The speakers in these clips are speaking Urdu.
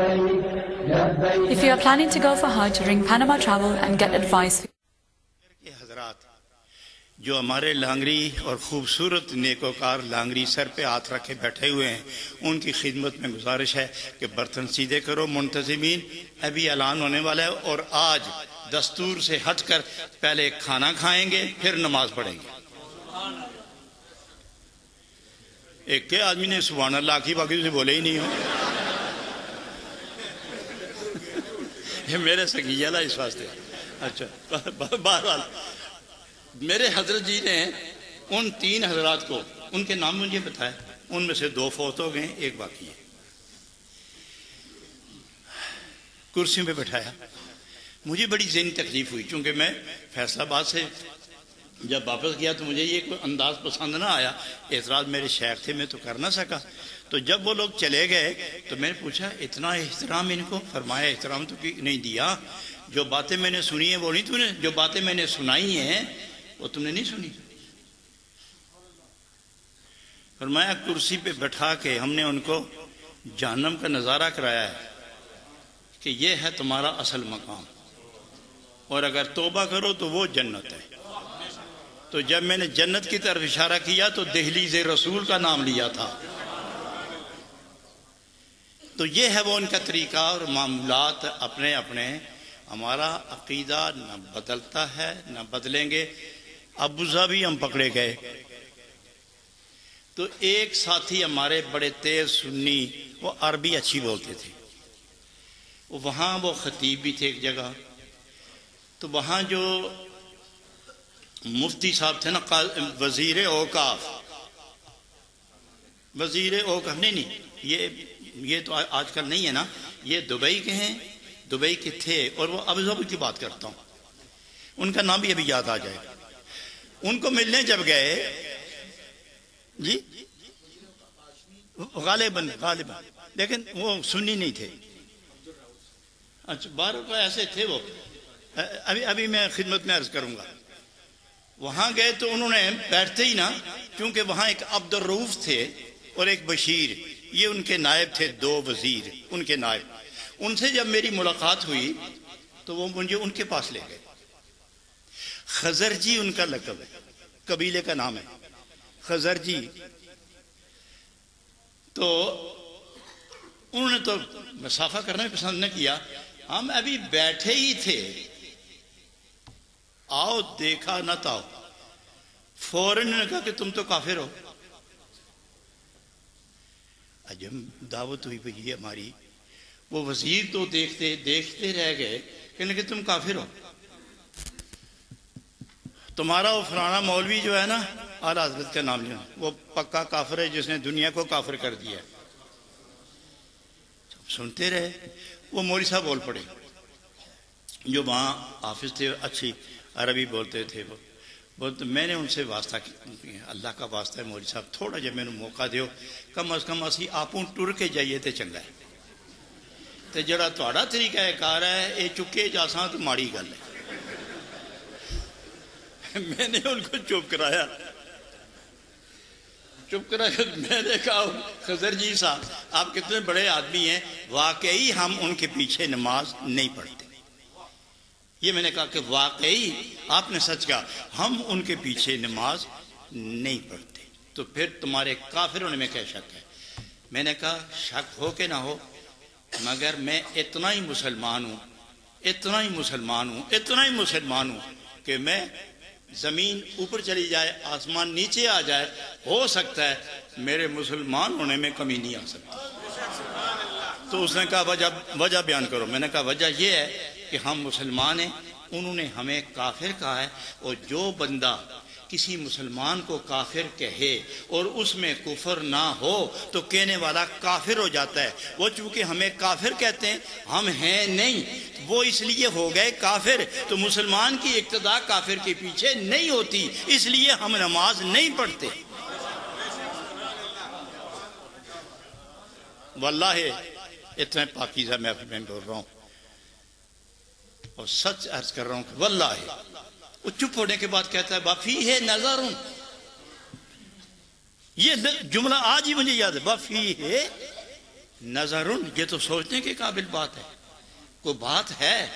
If you are planning to go for Hajj, ring Panama Travel and get advice. حضرات جو ہمارے لانگری اور خوبصورت نیکوکار لانگری سر پہ ہاتھ رکھے بیٹھے ہوئے ہیں، ان کی خدمت میں گزارش ہے کہ برتن سیدھے کرو منتظمین، ابھی اعلان ہونے والا ہے، اور آج دستور سے ہٹ کر پہلے کھانا کھائیں گے پھر نماز پڑھیں گے۔ ایک کے آدمی نے سبحان اللہ کی، باقی سے بولے ہی نہیں ہو۔ یہ میرے سکیہ لا اس واسطے۔ اچھا بہرحال میرے حضرت جی نے ان 3 حضرات کو، ان کے نام مجھے بتایا، ان میں سے 2 فوت ہو گئے، ایک باقی ہے۔ کرسیوں پہ بٹھایا، مجھے بڑی ذہنی تکلیف ہوئی، چونکہ میں فیصل آباد سے جب واپس گیا تو مجھے یہ کوئی انداز پسند نہ آیا، اعتراض میرے شیخ تھے، میں تو کر نہ سکا۔ تو جب وہ لوگ چلے گئے تو میں نے پوچھا اتنا احترام ان کو؟ فرمایا احترام تو نہیں دیا، جو باتیں میں نے سنی ہیں وہ نہیں، تم نے جو باتیں میں نے سنائی ہیں وہ تم نے نہیں سنی۔ فرمایا کرسی پہ بٹھا کے ہم نے ان کو جہنم کا نظارہ کرایا ہے کہ یہ ہے تمہارا اصل مقام، اور اگر توبہ کرو تو وہ جنت ہے۔ تو جب میں نے جنت کی طرف اشارہ کیا تو دہلیز رسول کا نام لیا تھا۔ تو یہ ہے وہ ان کا طریقہ اور معاملات اپنے اپنے۔ ہمارا عقیدہ نہ بدلتا ہے نہ بدلیں گے۔ ابوظہبی ہم پکڑے گئے تو ایک ساتھی ہمارے بڑے تیز سنی، وہ عربی اچھی بولتے تھے، وہاں وہ خطیب بھی تھے ایک جگہ، تو وہاں جو مفتی صاحب تھے نا، وزیر اوقاف، نہیں یہ تو آج کل نہیں ہے نا، یہ دبئی کے ہیں، دبئی کے تھے، اور وہ ابوظہبی کی بات کرتا ہوں، ان کا نام بھی ابھی یاد آ جائے گا۔ ان کو ملنے جب گئے، جی غالباً لیکن وہ سنی نہیں تھے، اچھا 12 کا ایسے تھے وہ، ابھی میں خدمت میں عرض کروں گا۔ وہاں گئے تو انہوں نے بیٹھتے ہی نا، کیونکہ وہاں ایک عبد الرؤف تھے اور ایک بشیر، یہ ان کے نائب تھے، 2 وزیر ان کے نائب۔ ان سے جب میری ملاقات ہوئی تو وہ مجھے ان کے پاس لے گئے۔ خضرجی ان کا لقب ہے، قبیلے کا نام ہے خضرجی۔ تو انہوں نے تو مسافہ کرنا بھی پسند نہ کیا، ہم ابھی بیٹھے ہی تھے، آؤ دیکھا نہ تاؤ، فوراً نے کہا کہ تم تو کافر ہو۔ عجب دعوت ہوئی بھئی ہماری۔ وہ وزیر تو دیکھتے رہ گئے، کہنے کہ تم کافر ہو، تمہارا وہ فلانا مولوی جو ہے نا، اعلیٰ حضرت کا نام لینا، وہ پکا کافر ہے، جس نے دنیا کو کافر کر دیا ہے۔ سنتے رہے، وہ مولوی صاحب بول پڑے، جو وہاں حافظ تھے، اچھی عربی بولتے تھے، وہ بولتے میں نے ان سے واسطہ کیا، اللہ کا واسطہ ہے مولوی صاحب، تھوڑا جب میں نے موقع دیو، کم از کم اسی آپوں ٹر کے جائیے تے چنگا ہے، تے جڑا تہاڈا طریقہ کار ہے یہ چکے جاساں تو ماڑی گل ہے۔ میں نے ان کو چپ کرایا، میں نے کہا خضر جی صاحب آپ کتنے بڑے آدمی ہیں، واقعی ہم ان کے پیچھے نماز نہیں پڑھتے۔ یہ میں نے کہا کہ واقعی آپ نے سچ کہا، ہم ان کے پیچھے نماز نہیں پڑھتے، تو پھر تمہارے کافر ہونے میں کیا شک ہے؟ میں نے کہا شک ہو کہ نہ ہو، مگر میں اتنا ہی مسلمان ہوں کہ میں زمین اوپر چلی جائے، آسمان نیچے آ جائے، ہو سکتا ہے میرے مسلمان ہونے میں کمی نہیں آ سکتی۔ تو اس نے کہا وجہ بیان کرو۔ میں نے کہا وجہ یہ ہے کہ ہم مسلمان ہیں، انہوں نے ہمیں کافر کہا ہے، اور جو بندہ کسی مسلمان کو کافر کہے اور اس میں کفر نہ ہو تو کہنے والا کافر ہو جاتا ہے۔ وہ چونکہ ہمیں کافر کہتے ہیں، ہم ہیں نہیں، وہ اس لیے ہو گئے کافر۔ تو مسلمان کی اقتداء کافر کے پیچھے نہیں ہوتی، اس لیے ہم نماز نہیں پڑھتے۔ واللہ اتنا پاکیزہ میں بول رہا ہوں اور سچ عرض کر رہا ہوں کہ واللہ وہ چپ ہونے کے بعد کہتا ہے وَفِيهِ نَظَرٌ، یہ جملہ آج ہی مجھے یاد ہے، وَفِيهِ نظرن، یہ تو سوچنے کے قابل بات ہے، کوئی بات ہے؟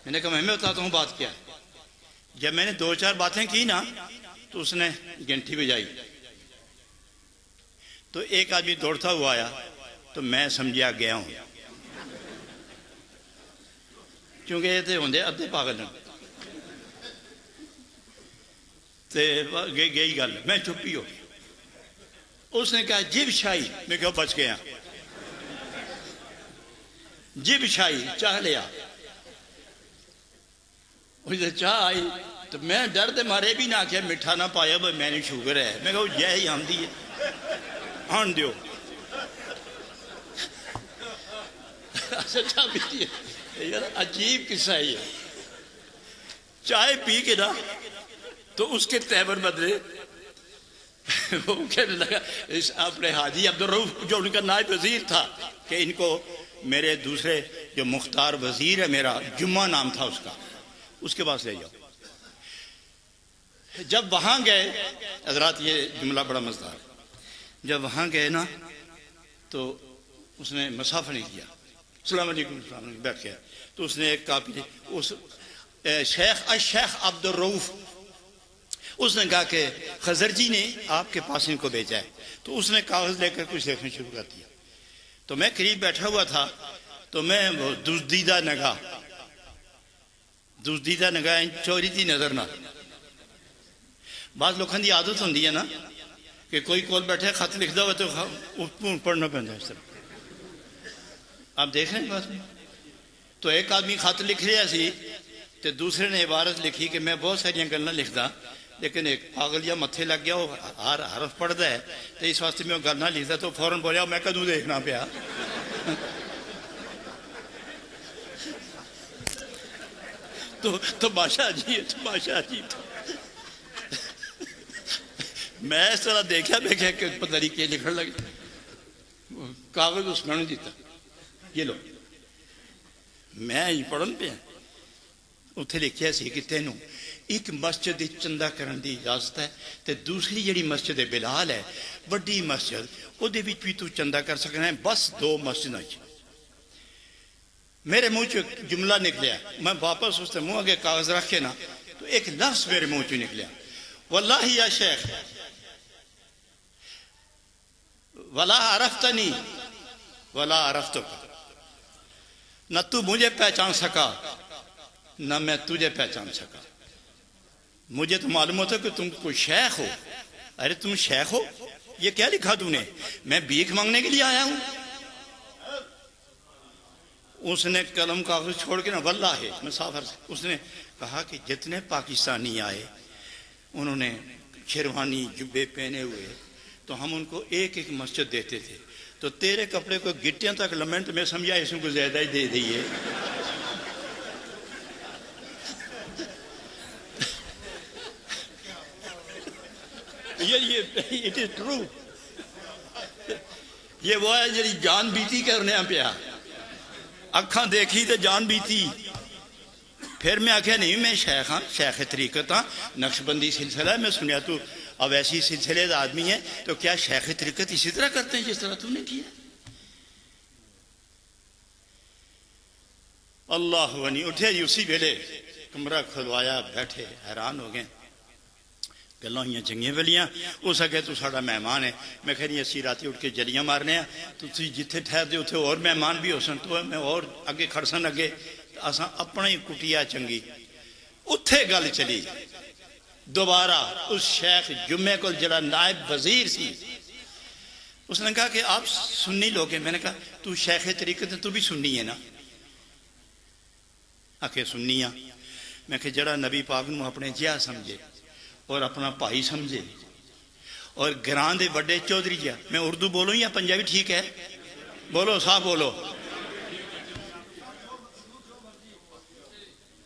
میں نے کہا میں بتاتا ہوں بات کیا ہے۔ جب میں نے 2-4 باتیں کی نا تو اس نے گھنٹی بجائی، تو ایک آدمی دوڑتا ہوا آیا تو میں سمجھا گیا ہوں، کیونکہ یہ تھے ہوندے ادھے پاگل ہیں تے گئی گل، میں چپی ہو گئی۔ اس نے کہا جب شاہی، میں کہا بچ گیا، جب شاہی چاہ لیا، اسے چاہ آئی تو میں ڈر دے مارے بھی نہ کیا مٹھا نہ پایا، بھائی میں نے شوگر ہے، میں کہا یہ ہی آن دی ہے، آن دیو سچا بیتی ہے یار، عجیب قصہ ہے یہ۔ چائے پی کے نا تو اس کے تیور بدلے، وہ کہنے لگا اپنے حاجی عبدالرؤف جو ان کا نائب وزیر تھا کہ ان کو میرے دوسرے جو مختار وزیر ہے میرا، جمعہ نام تھا اس کا، اس کے پاس لے جاؤ۔ جب وہاں گئے حضرات، یہ جملہ بڑا مزدار ہے، جب وہاں گئے نا تو اس نے مسافہ نہیں کیا، السلام علیکم، السلام علیکم، بیٹھ گیا، تو اس نے ایک کاپی دی، اس الشیخ عبدالرؤف، اس نے کہا کہ خضر جی نے آپ کے پاس ان کو بھیجا ہے، تو اس نے کاغذ لے کر کچھ لکھنا شروع کر دیا، تو میں قریب بیٹھا ہوا تھا، تو میں وہ دزدیدہ نگاہ چوری دی نظر نہ، بعض لوگوں کی عادت ہوتی ہے نا کہ کوئی کول بیٹھے خط لکھتا ہوا تو پڑھنا پڑتا ہے اس طرح، آپ دیکھ رہے ہیں بات میں؟ تو ایک آدمی خط لکھ رہا سی تو دوسرے نے عبارت لکھی کہ میں بہت ساری گلاں لکھدا لیکن ایک پاگل یا متھے لگ گیا، وہ ہر حرف پڑھتا ہے تو اس واسطے میں وہ گل نہ لکھتا، تو فوراً بولیا میں کدوں دیکھنا پیا تو تماشا عجیب میں اس طرح دیکھا کہ پتہ نہیں کیا لکھن لگے، کاغذ اس میں نہیں دیتا، یہ لو میں پڑھن پہ اتنے لکھیا سی کہ تینوں ایک مسجد چندہ کرن دی اجازت ہے، تے دوسری جڑی مسجد بلال ہے وڈی مسجد، وہ دے وچ بھی تو چندہ کر سکنا ہے، بس 2 مسجد ہیں۔ میرے منہ چ جملہ نکلیا، میں واپس اس منہ آگے کاغذ رکھ کے نا تو ایک لفظ میرے منہ چ نکلیا، واللہ یا شیخ ولا عرفتنی ولا عرفتک، نہ تو مجھے پہچان سکا نہ میں تجھے پہچان سکا، مجھے تو معلوم ہوتا کہ تم کوئی شیخ ہو، ارے تم شیخ ہو، یہ کیا لکھا تم نے؟ میں بھیک مانگنے کے لیے آیا ہوں۔ اس نے قلم کاغذ چھوڑ کے نا واللہ ہے مسافر سے اس نے کہا کہ جتنے پاکستانی آئے انہوں نے شیروانی جبے پہنے ہوئے تو ہم ان کو ایک مسجد دیتے تھے، تو تیرے کپڑے کو گٹیاں تک لمن تو میں سمجھا اس کو زیادہ ہی دے دیئے۔ it is true، یہ وہ ہے جی جان بیتی کرنے پیا، اکھاں دیکھی تو جان بیتی، پھر میں آکھیا نہیں میں شیخ ہاں، شیخ طریقت ہاں، نقشبندی سلسلہ ہے، میں سنیا تو اب ایسی سلسلے دا آدمی ہے، تو کیا شیخ طریقت اسی طرح کرتے ہیں جس طرح تو نے کیا؟ اللہ ونی اٹھے جی اسی ویلے کمرہ کھلوایا، بیٹھے حیران ہو گئے، گلاں ہوئیاں چنگیاں ویلیاں، ہو سکے تو ساڑا مہمان ہے، میں کہہ رہی اسی راتی اٹھ کے جلیاں مارنے ہیں، تو تھی جتھے ٹھہر دے اتھے اور مہمان بھی ہو سن، تو میں اور اگے کھڑسن اگے اساں اپنا ہی کٹیا چنگی، اتھے گل چلی دوبارہ اس شیخ جمعے کو جڑا نائب وزیر سی، اس نے کہا کہ آپ سنی لوگ ہیں، میں نے کہا تو شیخ طریقت تو بھی سنی ہے نا؟ آکھے سنی ہاں، میں کہ جڑا نبی پاک نو اپنے جیا سمجھے اور اپنا بھائی سمجھے اور گران دے بڑے چودھری جیا، میں اردو بولوں یا پنجابی ٹھیک ہے؟ بولو صاحب بولو،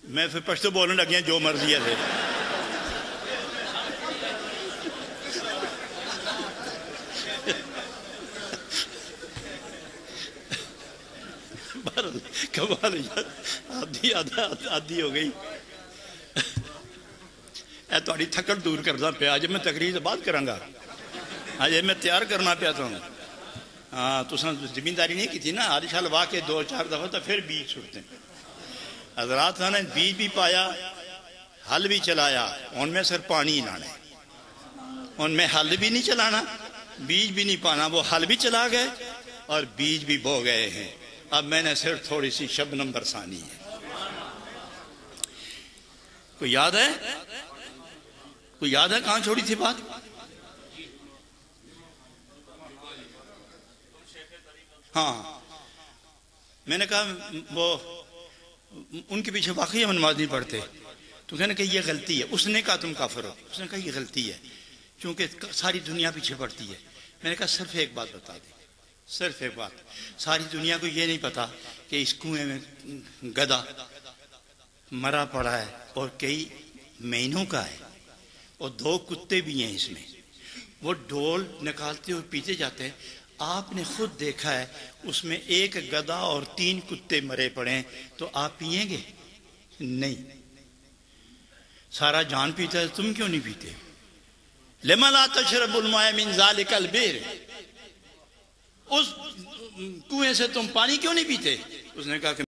میں پھر پشتو بولنے لگیا جو مرضی ہے تھے۔ کمال آدھی ہو گئی، اے تھوڑی تھکڑ دور کرنا پیا، آج میں تقریر سے بات کراں گا، آج میں تیار کرنا پیا تو ہاں تو زمینداری نہیں کی تھی نا، ہر سال واہ کے 2-4 دفعہ تو پھر بیج چھوڑتے ہیں حضرات نے بیج بھی پایا، ہل بھی چلایا، ان میں صرف پانی لانا ہے، ان میں ہل بھی نہیں چلانا، بیج بھی نہیں پانا، وہ ہل بھی چلا گئے اور بیج بھی بو گئے ہیں، اب میں نے صرف تھوڑی سی شبنم برسانی ہے۔ کوئی یاد ہے؟ کوئی یاد ہے کہاں چھوڑی تھی بات؟ ہاں میں نے کہا وہ ان کے پیچھے واقعی ہم نماز نہیں پڑھتے، تو کہنے کہ یہ غلطی ہے، اس نے کہا تم کافر ہو، اس نے کہا یہ غلطی ہے چونکہ ساری دنیا پیچھے پڑتی ہے۔ میں نے کہا صرف ایک بات بتا دیں، صرف ایک بات، ساری دنیا کو یہ نہیں پتا کہ اس کنویں میں گدھا مرا پڑا ہے اور کئی مہینوں کا ہے اور 2 کتے بھی ہیں اس میں، وہ ڈول نکالتے اور پیتے جاتے ہیں، آپ نے خود دیکھا ہے اس میں 1 گدھا اور 3 کتے مرے پڑے ہیں، تو آپ پیئیں گے؟ نہیں۔ سارا جان پیتا ہے، تم کیوں نہیں پیتے؟ لما لا تشرب الماء من ذلك البئر، اس کنویں سے تم پانی کیوں نہیں پیتے؟ اس نے کہا کہ